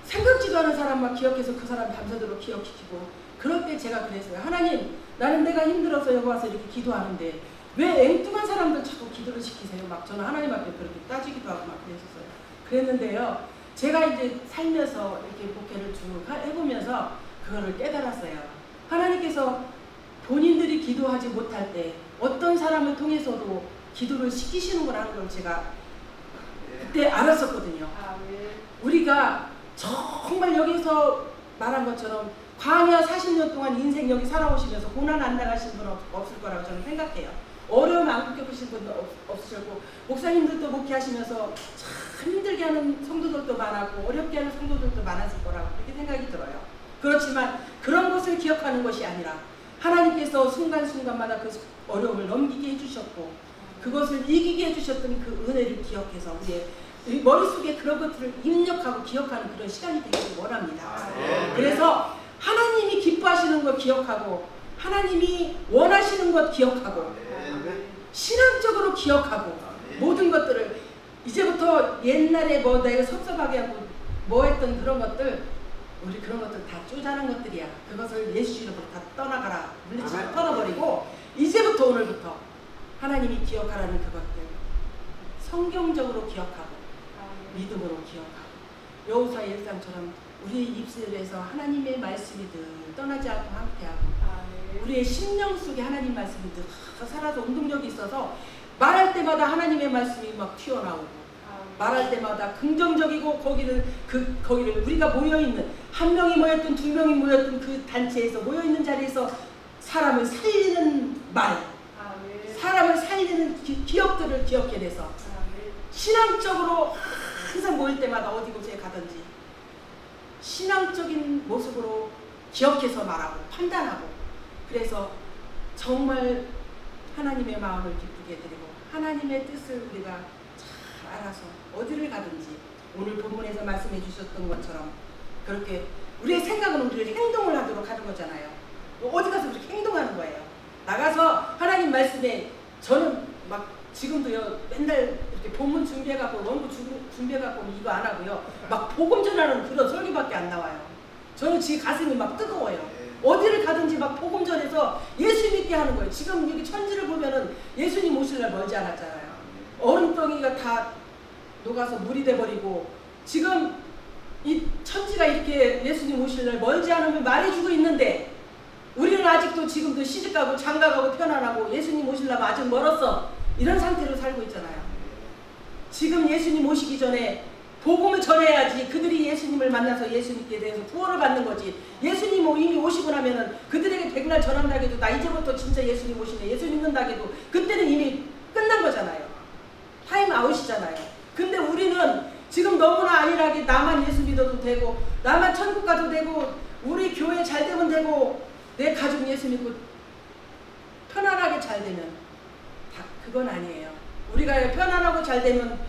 생각지도 않은 사람 막 기억해서 그 사람 밤새도록 기억시키고 그럴 때 제가 그랬어요. 하나님 나는 내가 힘들어서 여기 와서 이렇게 기도하는데 왜 앵뚱한 사람들 자꾸 기도를 시키세요? 막 저는 하나님 앞에 그렇게 따지기도 하고 막 그랬었어요. 그랬는데요. 제가 이제 살면서 이렇게 목회를 쭉 해보면서 그거를 깨달았어요. 하나님께서 본인들이 기도하지 못할 때 어떤 사람을 통해서도 기도를 시키시는구나 걸 제가 그때 알았었거든요. 우리가 정말 여기서 말한 것처럼 광야 40년 동안 인생 여기 살아오시면서 고난 안 당하신 분은 없을 거라고 저는 생각해요. 어려움 안 겪으신 분도 없으셨고 목사님들도 목회하시면서 참 힘들게 하는 성도들도 많았고 어렵게 하는 성도들도 많았을 거라고 그렇게 생각이 들어요. 그렇지만 그런 것을 기억하는 것이 아니라 하나님께서 순간순간마다 그 어려움을 넘기게 해주셨고 그것을 이기게 해주셨던 그 은혜를 기억해서 우리 머릿속에 그런 것들을 입력하고 기억하는 그런 시간이 되기를 원합니다. 그래서 하나님이 기뻐하시는 것 기억하고 하나님이 원하시는 것 기억하고 신앙적으로 기억하고 모든 것들을 이제부터 옛날에 뭐 내가 섭섭하게 하고 뭐 했던 그런 것들 우리 그런 것들 다 쪼잔한 것들이야. 그것을 예수 이름으로 다 떠나가라. 물리치고 떠나버리고 이제부터 오늘부터 하나님이 기억하라는 그것들 성경적으로 기억하고 믿음으로 기억하고 여호수아의 일상처럼 우리의 입술에서 하나님의 말씀이 늘 떠나지 않고 함께하고 우리의 심령 속에 하나님 말씀이 늘 살아서 운동력이 있어서 말할 때마다 하나님의 말씀이 막 튀어나오고 말할 때마다 긍정적이고 거기를 우리가 모여있는 한 명이 모였든 2명이 모였든 그 단체에서 모여있는 자리에서 사람을 살리는 말 사람을 살리는 기억들을 기억해내서 신앙적으로 항상 모일 때마다 어디 곳에 가든지 신앙적인 모습으로 기억해서 말하고 판단하고 그래서 정말 하나님의 마음을 기쁘게 드리고 하나님의 뜻을 우리가 잘 알아서 어디를 가든지 오늘 본문에서 말씀해 주셨던 것처럼 그렇게 우리의 생각은 우리를 행동을 하도록 하는 거잖아요. 어디 가서 그렇게 행동하는 거예요. 나가서 하나님 말씀에 저는 막 지금도요 맨날 이렇게 본문 준비해갖고 원고 준비해갖고 이거 안 하고요 막 복음 전하는 그런 설교밖에 안 나와요. 저는 지금 가슴이 막 뜨거워요. 어디를 가든지 막 복음 전해서 예수 믿게 하는 거예요. 지금 여기 천지를 보면은 예수님 오실 날 멀지 않았잖아요. 얼음덩이가 다 녹아서 물이 돼버리고 지금 이 천지가 이렇게 예수님 오실 날 멀지 않으면 말해주고 있는데 우리는 아직도 지금도 시집가고 장가가고 편안하고 예수님 오시려면 아직 멀었어 이런 상태로 살고 있잖아요. 지금 예수님 오시기 전에 복음을 전해야지 그들이 예수님을 만나서 예수 믿게 돼서 구원을 받는 거지. 예수님 이미 오시고 나면은 그들에게 백날 전한다 해도 나 이제부터 진짜 예수님 오시네 예수 믿는다 해도 그때는 이미 끝난 거잖아요. 타임 아웃이잖아요. 근데 우리는 지금 너무나 안일하게 나만 예수 믿어도 되고 나만 천국 가도 되고 우리 교회 잘 되면 되고 내 가족 예수 믿고 편안하게 잘 되면 다 그건 아니에요. 우리가 편안하고 잘 되면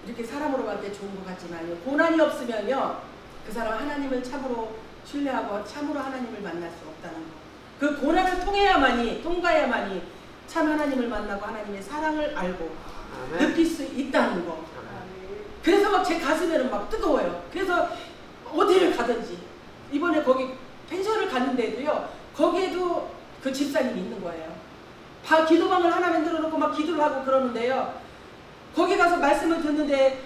이렇게 사람으로 볼 때 좋은 것 같지만요. 고난이 없으면요. 그 사람 하나님을 참으로 신뢰하고 참으로 하나님을 만날 수 없다는 거. 그 고난을 통과해야만이 참 하나님을 만나고 하나님의 사랑을 알고 느낄 수 있다는 거. 그래서 막 제 가슴에는 막 뜨거워요. 그래서 어디를 가든지 이번에 거기 펜션을 갔는데도요. 거기에도 그 집사님이 있는 거예요. 기도방을 하나 만들어 놓고 막 기도를 하고 그러는데요. 거기 가서 말씀을 듣는데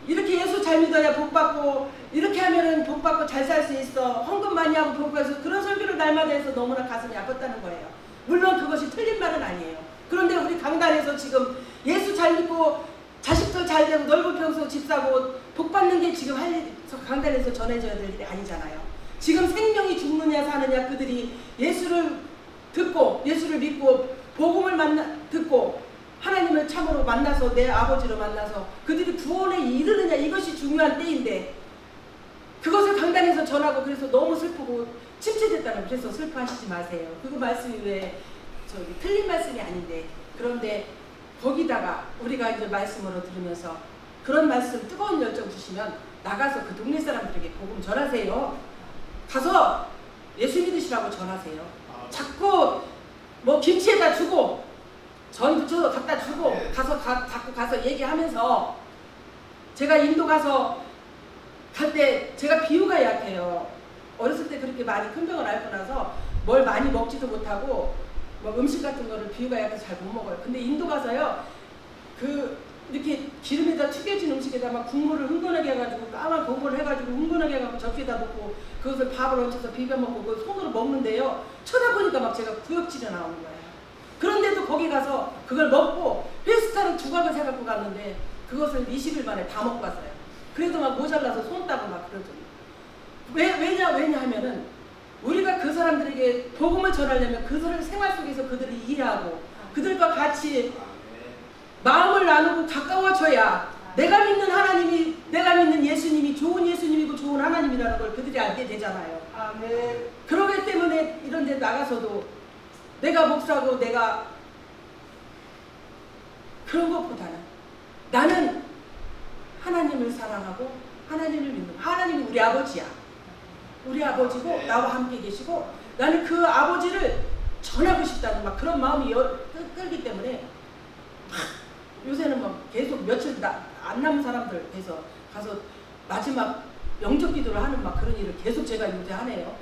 이렇게 예수 잘 믿어야 복 받고 이렇게 하면은 복 받고 잘 살 수 있어. 헌금 많이 하고 복 받아서 그런 설교를 날마다 해서 너무나 가슴이 아팠다는 거예요. 물론 그것이 틀린 말은 아니에요. 그런데 우리 강단에서 지금 예수 잘 믿고 자식들 잘 되고 넓은 평수 집 사고 복 받는 게 지금 강단에서 전해져야 될 일이 아니잖아요. 지금 생명이 죽느냐 사느냐 그들이 예수를 듣고 예수를 믿고 복음을 듣고 하나님을 참으로 만나서 내 아버지로 만나서 그들이 구원에 이르느냐 이것이 중요한 때인데 그것을 강단에서 전하고 그래서 너무 슬프고 침체됐다는 그래서 슬퍼하시지 마세요. 그거 말씀이 왜 틀린 말씀이 아닌데 그런데 거기다가 우리가 이제 말씀으로 들으면서 그런 말씀 뜨거운 열정 주시면 나가서 그 동네 사람들에게 복음 전하세요. 가서 예수 믿으시라고 전하세요. 자꾸 뭐 김치에다 주고 전 부쳐 갖다 주고 갖고 가서 얘기하면서 제가 인도 가서 갈 때 제가 비유가 약해요. 어렸을 때 그렇게 많이 큰 병을 앓고 나서 뭘 많이 먹지도 못하고 뭐 음식 같은 거를 비유가 약해서 잘 못 먹어요. 근데 인도 가서요 이렇게 기름에다 튀겨진 음식에다 막 국물을 흥건하게 해가지고 까만 국물을 해가지고 흥건하게 해가지고 접시에다 넣고 그것을 밥을 얹혀서 비벼 먹고 그걸 손으로 먹는데요. 쳐다보니까 막 제가 구역질이 나오는 거예요. 그런데도 거기 가서 그걸 먹고 페스타를 2갑을 사갖고 갔는데 그것을 20일 만에 다 먹고 왔어요. 그래도 막 모자라서 손 따고 막 그러죠. 왜냐 하면은 우리가 그 사람들에게 복음을 전하려면 그들의 생활 속에서 그들을 이해하고 그들과 같이 마음을 나누고 가까워져야 내가 믿는 하나님이 내가 믿는 예수님이 좋은 예수님이고 좋은 하나님이라는 걸 그들이 알게 되잖아요. 아멘. 그러기 때문에 이런 데 나가서도 내가 목사고 내가 그런 것보다는 나는 하나님을 사랑하고 하나님을 믿는 하나님이 우리 아버지야. 우리 아버지고 나와 함께 계시고 나는 그 아버지를 전하고 싶다는 막 그런 마음이 끌기 때문에 요새는 막 계속 며칠 안 남은 사람들 해서 가서 마지막 영접 기도를 하는 막 그런 일을 계속 제가 요새 하네요.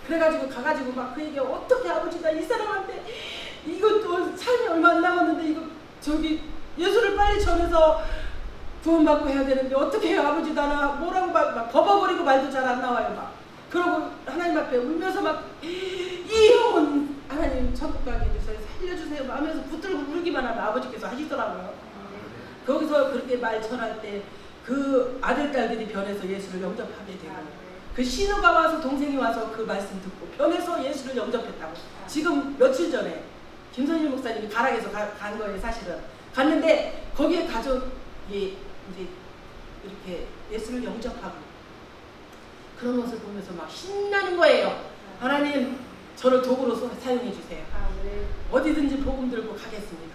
그래가지고 가가지고 막 그 얘기 어떻게 아버지가 이 사람한테 이것도 삶이 얼마 안 남았는데 이거 예수를 빨리 전해서 구원받고 해야 되는데 어떻게 해요 아버지 나나 뭐라고 막 버벅거리고 말도 잘 안 나와요 막. 그러고 하나님 앞에 울면서 막 이 영혼 하나님 천국 가게 해주세요 살려주세요 하면서 붙들고 울기만 하면 아버지께서 하시더라고요. 거기서 그렇게 말 전할 때 그 아들 딸들이 변해서 예수를 영접하게 되고 그 신우가 와서 동생이 와서 그 말씀 듣고 변해서 예수를 영접했다고. 지금 며칠 전에 김선일 목사님이 가락에서 간 거예요 사실은. 갔는데 거기에 가족이 이제 이렇게 예수를 영접하고 그런 것을 보면서 막 신나는 거예요. 하나님 저를 도구로 사용해 주세요. 어디든지 복음 들고 가겠습니다.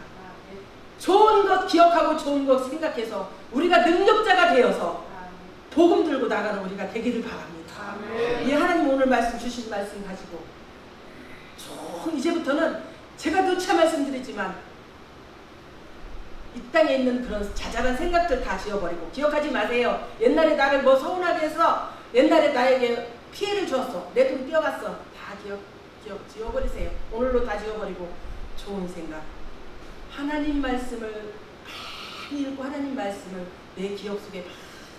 좋은 것 기억하고 좋은 것 생각해서 우리가 능력자가 되어서 복음 들고 나가는 우리가 되기를 바랍니다. 이 하나님 오늘 말씀 주신 말씀 가지고 이제부터는 제가 누차 말씀드리지만 이 땅에 있는 그런 자잘한 생각들 다 지워버리고, 기억하지 마세요. 옛날에 나를 뭐 서운하게 해서, 옛날에 나에게 피해를 주었어, 내 돈 떼어갔어, 다 지워버리세요. 오늘로 다 지워버리고 좋은 생각, 하나님 말씀을 많이 읽고 하나님 말씀을 내 기억 속에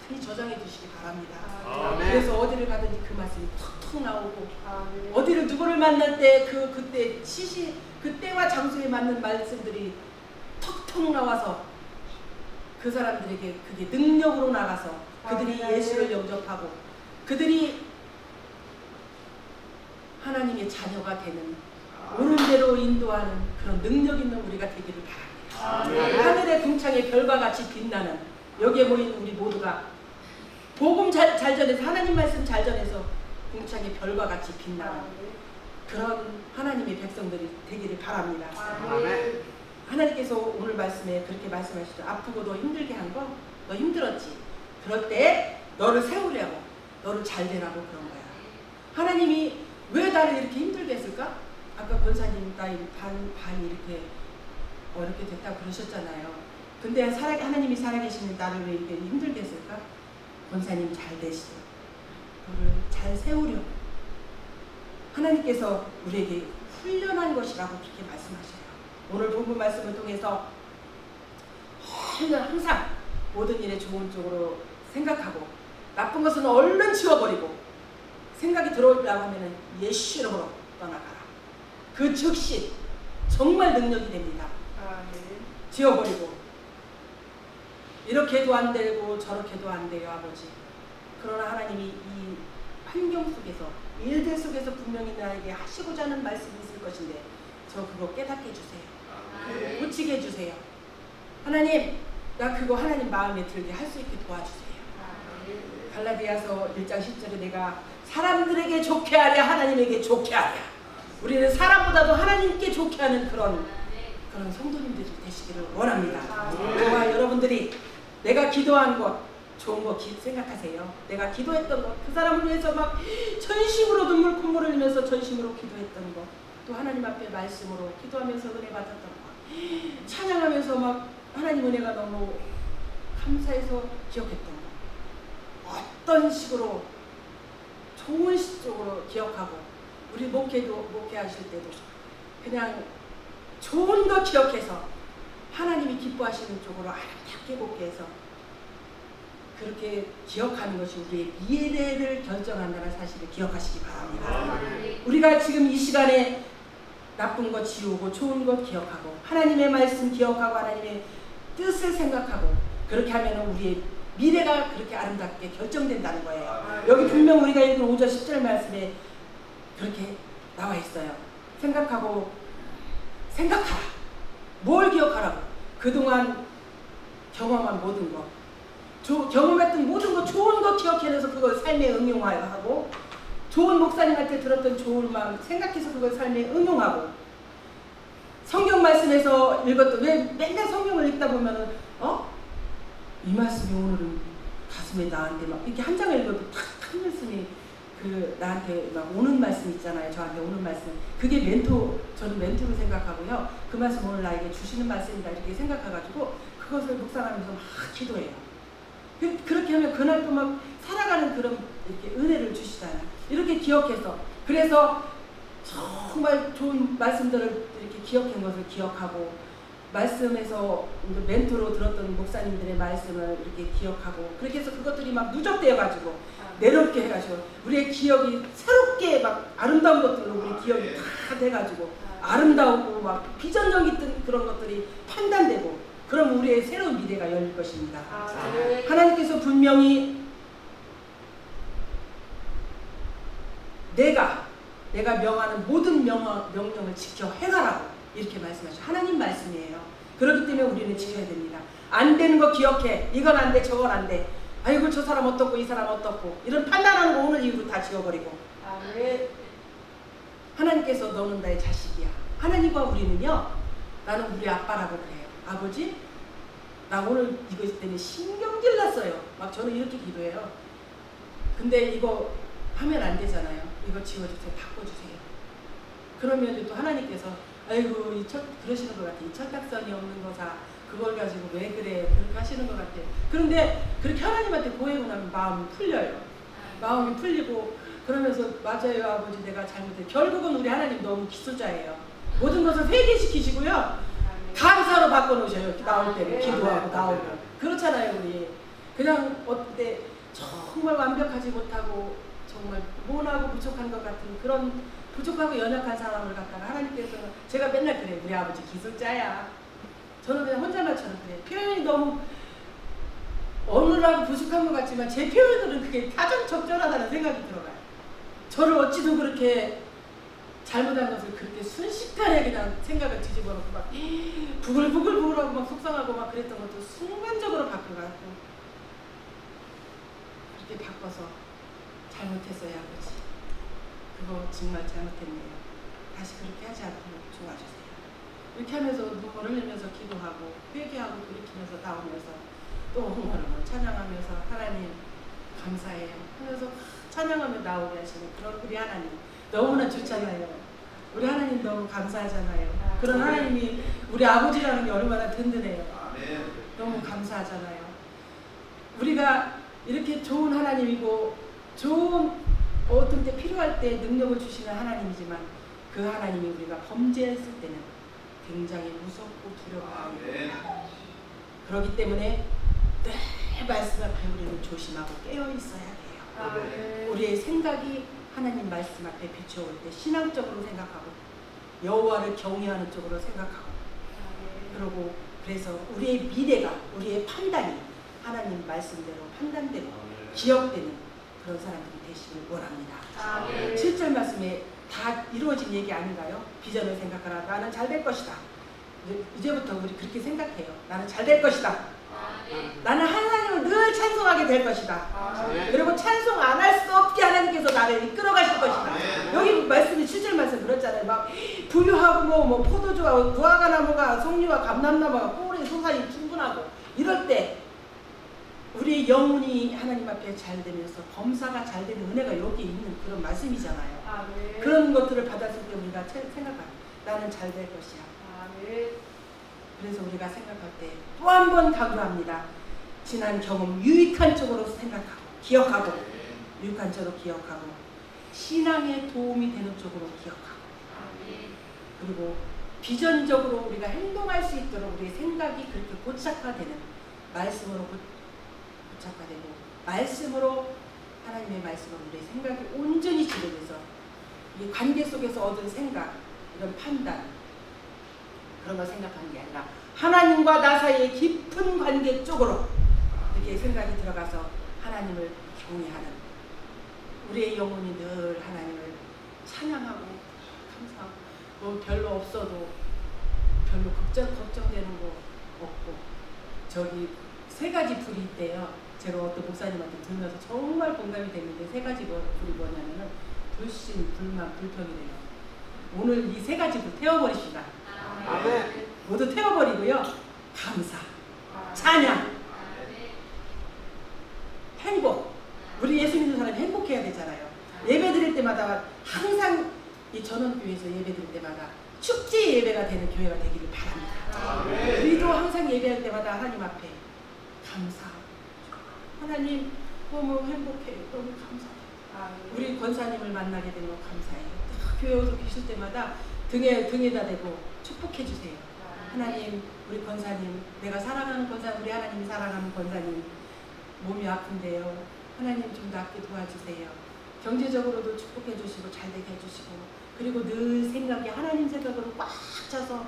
많이 저장해 두시기 바랍니다. 아멘. 그래서 어디를 가든지 그 말씀이 툭툭 나오고, 어디를 누구를 만날 때 그때 그때와 장소에 맞는 말씀들이 턱턱 나와서 그 사람들에게 그게 능력으로 나가서 그들이 예수를 영접하고 그들이 하나님의 자녀가 되는, 옳은 대로 인도하는 그런 능력 있는 우리가 되기를 바랍니다. 하늘의 궁창에 별과 같이 빛나는, 여기에 모인 우리 모두가 복음 잘 전해서, 하나님 말씀 잘 전해서 궁창에 별과 같이 빛나는 그런 하나님의 백성들이 되기를 바랍니다. 하나님께서 오늘 말씀에 그렇게 말씀하시죠. 아프고 너 힘들게 한 거, 너 힘들었지. 그럴 때 너를 세우려고, 너를 잘 되라고 그런 거야. 하나님이 왜 나를 이렇게 힘들게 했을까? 아까 권사님 나이 반이 이렇게 어렵게 됐다고 그러셨잖아요. 근데 하나님이 살아계시는 나를 왜 이렇게 힘들게 했을까? 권사님 잘 되시죠. 너를 잘 세우려고 하나님께서 우리에게 훈련한 것이라고 그렇게 말씀하셔요. 오늘 본문 말씀을 통해서 항상 모든 일에 좋은 쪽으로 생각하고, 나쁜 것은 얼른 지워버리고, 생각이 들어오려고 하면 예수 이름으로 떠나가라. 그 즉시 정말 능력이 됩니다. 지워버리고, 이렇게도 안 되고 저렇게도 안 돼요, 아버지. 그러나 하나님이 이 환경 속에서, 일들 속에서 분명히 나에게 하시고자 하는 말씀이 있을 것인데 저 그거 깨닫게 해주세요. 고치게 해주세요. 하나님, 나 그거 하나님 마음에 들게 할 수 있게 도와주세요. 갈라디아서 1장 10절에 내가 사람들에게 좋게 하랴 하나님에게 좋게 하랴, 우리는 사람보다도 하나님께 좋게 하는 그런 성도님들이 되시기를 원합니다. 저와 여러분들이 내가 기도한 것, 좋은 거 생각하세요. 내가 기도했던 것, 그 사람을 위해서 막 전심으로 눈물 콧물을 흘리면서 전심으로 기도했던 것, 또 하나님 앞에 말씀으로 기도하면서 은혜 받았던 것, 찬양하면서 막 하나님 은혜가 너무 감사해서 기억했던 것, 어떤 식으로 좋은 쪽으로 기억하고, 우리 목회하실 때도 그냥 좋은 거 기억해서 하나님이 기뻐하시는 쪽으로 아름답게 목회해서 그렇게 기억하는 것이 우리의 미래를 결정한다는 사실을 기억하시기 바랍니다. 우리가 지금 이 시간에 나쁜 것 지우고 좋은 것 기억하고 하나님의 말씀 기억하고 하나님의 뜻을 생각하고, 그렇게 하면 우리의 미래가 그렇게 아름답게 결정된다는 거예요. 여기 분명 우리가 읽은 5절 10절 말씀에 그렇게 나와 있어요. 생각하라. 뭘 기억하라고? 그동안 경험한 모든 것, 경험했던 모든 것, 좋은 것 기억해내서 그걸 삶에 응용하고, 좋은 목사님한테 들었던 좋은 마음 생각해서 그걸 삶에 응용하고, 성경 말씀에서 읽었던, 왜 맨날 성경을 읽다 보면은 이 말씀이 오늘은 가슴에 나한테 막 이렇게 한 장을 읽어도 탁 한 말씀이 나한테 막 오는 말씀 있잖아요. 저한테 오는 말씀. 그게 저는 멘토로 생각하고요. 그 말씀 오늘 나에게 주시는 말씀이다 이렇게 생각해가지고 그것을 묵상하면서 막 기도해요. 그렇게 하면 그날 또 막 살아가는 그런 이렇게 은혜를 주시잖아요. 이렇게 기억해서, 그래서 정말 좋은 말씀들을 이렇게 기억한 것을 기억하고, 말씀에서 멘토로 들었던 목사님들의 말씀을 이렇게 기억하고, 그렇게 해서 그것들이 막 누적되어가지고 내롭게 해가지고 우리의 기억이 새롭게 막 아름다운 것들로 우리 기억이 다 돼가지고 아름다우고 막 비전적인 그런 것들이 판단되고, 그럼 우리의 새로운 미래가 열릴 것입니다. 하나님께서 분명히 내가 명하는 모든 명령을 지켜 행하라고 이렇게 말씀하셔요. 하나님 말씀이에요. 그렇기 때문에 우리는 지켜야 됩니다. 안 되는 거 기억해. 이건 안 돼, 저건 안 돼. 아이고 저 사람 어떻고 이 사람 어떻고, 이런 판단하는 거 오늘 이후로 다 지워버리고, 하나님께서 너는 나의 자식이야. 하나님과 우리는요, 나는 우리 아빠라고 그래요. 아버지, 나 오늘 이것 때문에 신경질 났어요. 막 저는 이렇게 기도해요. 근데 이거 하면 안 되잖아요. 이거 지워주세요. 바꿔주세요. 그러면 또 하나님께서 아이고 그러시는 것 같아. 이 철딱선이 없는 거사 그걸 가지고 왜 그래 그렇게 하시는 것 같아. 그런데 그렇게 하나님한테 고하고 나면 마음이 풀려요. 마음이 풀리고 그러면서 맞아요 아버지 내가 잘못해. 결국은 우리 하나님 너무 기술자예요. 모든 것을 회개시키시고요. 감사로 바꿔놓으셔요. 나올 때는 기도하고 나오고 그렇잖아요. 우리 그냥 어때 정말 완벽하지 못하고 정말 모나고 부족한 것 같은 그런 부족하고 연약한 사람을 갖다가 하나님께서는 제가 맨날 그래요. 우리 아버지 기술자야. 저는 그냥 혼자말처럼 그래요. 표현이 너무 어느라고 부족한 것 같지만 제 표현들은 그게 가장 적절하다는 생각이 들어가요. 저를 어찌도 그렇게 잘못한 것을 그렇게 순식간에 그냥 생각을 뒤집어 놓고 막 부글부글부글하고 막 속상하고 막 그랬던 것도 순간적으로 바꿔갖고 그렇게 바꿔서 잘못했어요 아버지. 그거 정말 잘못했네요. 다시 그렇게 하지 않도록 도와주세요. 이렇게 하면서 눈물을 흘리면서 기도하고 회개하고 돌이키면서 나오면서 또 홍보를 찬양하면서 하나님 감사해요 하면서 찬양하며 나오게 하시는 그런 우리 하나님 너무나 좋잖아요. 우리 하나님 너무 감사하잖아요. 그런 하나님이 우리 아버지라는 게 얼마나 든든해요. 너무 감사하잖아요. 우리가 이렇게 좋은 하나님이고 좋은 어떤 때 필요할 때 능력을 주시는 하나님이지만 그 하나님이 우리가 범죄했을 때는 굉장히 무섭고 두려워합니다. 그렇기 때문에 늘 말씀 앞에 우리는 조심하고 깨어 있어야 돼요. 우리의 생각이 하나님 말씀 앞에 비춰올 때 신앙적으로 생각하고 여호와를 경외하는 쪽으로 생각하고 그리고 그래서 우리의 미래가 우리의 판단이 하나님 말씀대로 판단대로 기억되는 그런 사람들이 되시길 원합니다. 7절 말씀에 다 이루어진 얘기 아닌가요? 비전을 생각하라. 나는 잘 될 것이다. 이제부터 우리 그렇게 생각해요. 나는 잘 될 것이다. 나는 하나님을 늘 찬송하게 될 것이다. 그리고 찬송 안 할 수 없게 하나님께서 나를 이끌어 가실 것이다. 여기 말씀이 7절 말씀 그렇잖아요. 막 부유하고 뭐 포도주와 무화과나무가 송리와 감람나무가 꿀이 소산이 충분하고 이럴 때 우리의 영혼이 하나님 앞에 잘 되면서 범사가 잘 되는 은혜가 여기 있는 그런 말씀이잖아요. 그런 것들을 받았을 때 우리가 생각합니다. 나는 잘 될 것이야. 그래서 우리가 생각할 때 또 한 번 강조합니다. 지난 경험 유익한 쪽으로 생각하고 기억하고 유익한 쪽으로 기억하고 신앙에 도움이 되는 쪽으로 기억하고 그리고 비전적으로 우리가 행동할 수 있도록 우리의 생각이 그렇게 고착화되는 말씀으로 고착화되고 말씀으로 하나님의 말씀으로 우리의 생각이 온전히 지배돼서 이 관계 속에서 얻은 생각 이런 판단 그런 걸 생각하는 게 아니라 하나님과 나 사이의 깊은 관계 쪽으로 이렇게 생각이 들어가서 하나님을 경외하는 우리의 영혼이 늘 하나님을 찬양하고 감사하고 뭐 별로 없어도 별로 걱정되는 거 없고 저기 세 가지 불이 있대요. 제가 어떤 목사님한테 들으면서 정말 공감이 됐는데 세 가지 불이 뭐냐면은 불신, 불만, 불평이래요. 오늘 이 세 가지 불 태워버립시다. 모두 태워버리고요. 감사, 찬양, 행복. 우리 예수 믿는 사람이 행복해야 되잖아요. 예배 드릴 때마다 항상 이 전원교회에서 예배 드릴 때마다 축제 예배가 되는 교회가 되기를 바랍니다. 우리도 항상 예배할 때마다 하나님 앞에 감사하고 하나님 너무 행복해요. 너무 감사해요. 우리 권사님을 만나게 된 거 감사해요. 교회 오서 계실 때마다 등에다 대고 축복해 주세요. 하나님 우리 권사님 내가 사랑하는 권사 우리 하나님 사랑하는 권사님 몸이 아픈데요. 하나님 좀 낫게 도와주세요. 경제적으로도 축복해 주시고 잘되게 해주시고 그리고 늘 생각이 하나님 생각으로 꽉 차서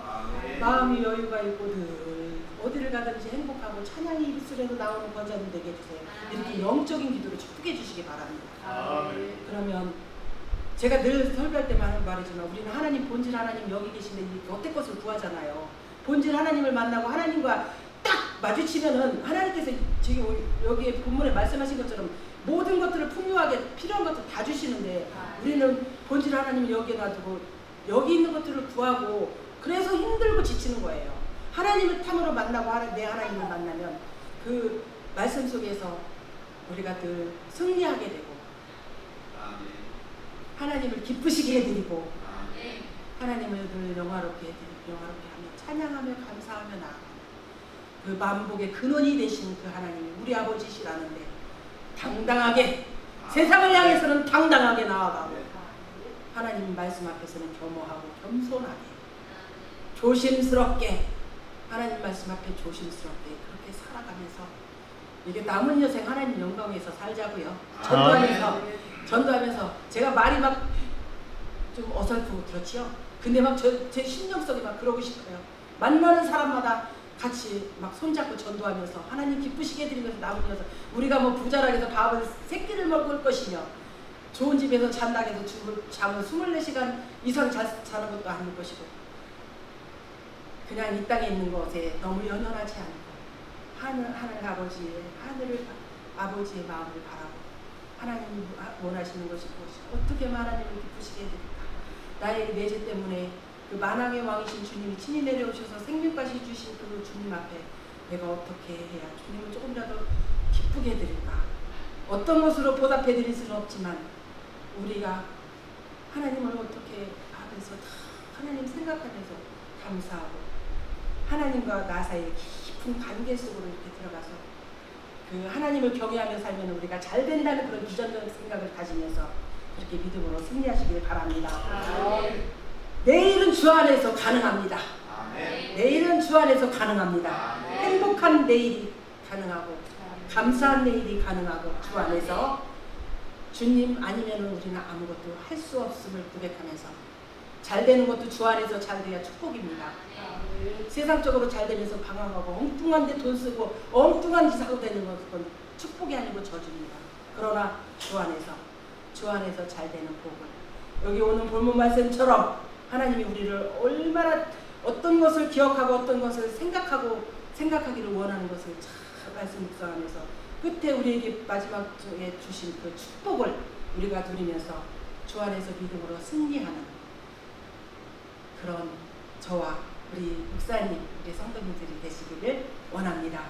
마음이 여유가 있고 늘 어디를 가든지 행복하고 찬양이 입술에서 나오는 권사님 되게 해주세요. 이렇게 영적인 기도로 축복해 주시기 바랍니다. 그러면 제가 늘 설교할 때 많은 말이지만 우리는 하나님 본질 하나님 여기 계신데 여태 것을 구하잖아요. 본질 하나님을 만나고 하나님과 딱 마주치면은 하나님께서 지금 여기에 본문에 말씀하신 것처럼 모든 것들을 풍요하게 필요한 것들 다 주시는데 우리는 본질 하나님을 여기에 놔두고 여기 있는 것들을 구하고 그래서 힘들고 지치는 거예요. 하나님을 탐으로 만나고 내 하나님을 만나면 그 말씀 속에서 우리가 늘 승리하게 되고 하나님을 기쁘시게 해드리고 하나님을 늘 영화롭게 하며 찬양하며 감사하며 나아가는 그 만복의 근원이 되신 그 하나님이 우리 아버지시라는데 당당하게 세상을 향해서는 당당하게 나아가고 하나님 말씀 앞에서는 겸허하고 겸손하게 조심스럽게 하나님 말씀 앞에 조심스럽게 그렇게 살아가면서 이게 남은 여생 하나님 영광에서 살자고요. 전도하면서 제가 말이 막 좀 어설프고 그렇지요. 근데 막 제 심령 속에 막 그러고 싶어요. 만나는 사람마다 같이 막 손잡고 전도하면서 하나님 기쁘시게 해드리면서 남은 여생 우리가 뭐 부자라고 해서 밥을 3끼를 먹을 것이며 좋은 집에서 잔다고 해서 잠을 24시간 이상 자는 것도 아닐 것이고 그냥 이 땅에 있는 것에 너무 연연하지 않고 하늘 아버지의 마음을 바라고 하나님이 원하시는 것이 무엇이고 어떻게 하나님을 기쁘시게 해드릴까. 나의 내재 때문에 그 만왕의 왕이신 주님이 친히 내려오셔서 생명까지 주신 그 주님 앞에 내가 어떻게 해야 주님을 조금이라도 기쁘게 해드릴까. 어떤 것으로 보답해드릴 수는 없지만 우리가 하나님을 어떻게 하면서 하나님 생각하면서 감사하고 하나님과 나 사이에 깊은 관계 속으로 이렇게 들어가서 그 하나님을 경외하며 살면 우리가 잘 된다는 그런 비전적 생각을 가지면서 그렇게 믿음으로 승리하시길 바랍니다. 내일은 주 안에서 가능합니다. 내일은 주 안에서 가능합니다. 행복한 내일이 가능하고 감사한 내일이 가능하고 주 안에서 주님 아니면 우리는 아무것도 할 수 없음을 고백하면서 잘 되는 것도 주 안에서 잘 돼야 축복입니다. 세상적으로 잘 되면서 방황하고 엉뚱한 데 돈 쓰고 엉뚱한 짓 하고 되는 것은 축복이 아니고 저주입니다. 그러나 주 안에서 잘 되는 복을 여기 오는 본문 말씀처럼 하나님이 우리를 얼마나 어떤 것을 기억하고 어떤 것을 생각하기를 원하는 것을 잘 말씀 묵상하면서 끝에 우리에게 마지막에 주신 그 축복을 우리가 누리면서 주 안에서 믿음으로 승리하는 그런 저와 우리 목사님, 우리 성도님들이 되시기를 원합니다.